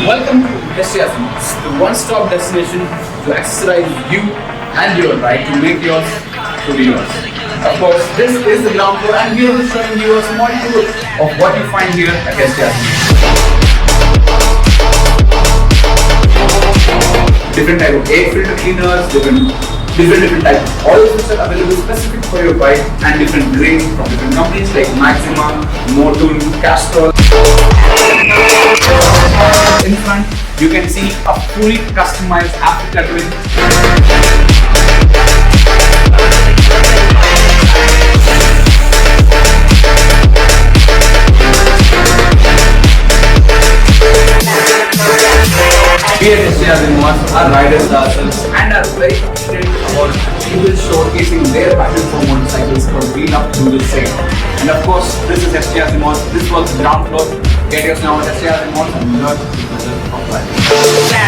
Welcome to HTRZ MODZ, the one-stop destination to accessorize you and your ride to make yours truly yours. Of course, this is the ground floor and we are showing you a small tour of what you find here at HTRZ MODZ. Different type of air filter cleaners, different type of oils which are available specific for your bike and different grades from different companies like Maxima, Motul, Castrol. In front, you can see a fully customized Africa twin. We at HTRZ MODZ, our riders ourselves and are very passionate about people showcasing their passion for motorcycles, because we love to do the same. And of course, this is HTRZ MODZ. This was the ground floor. Get yours now at HTRZ MODZ and learn the pleasure of riding.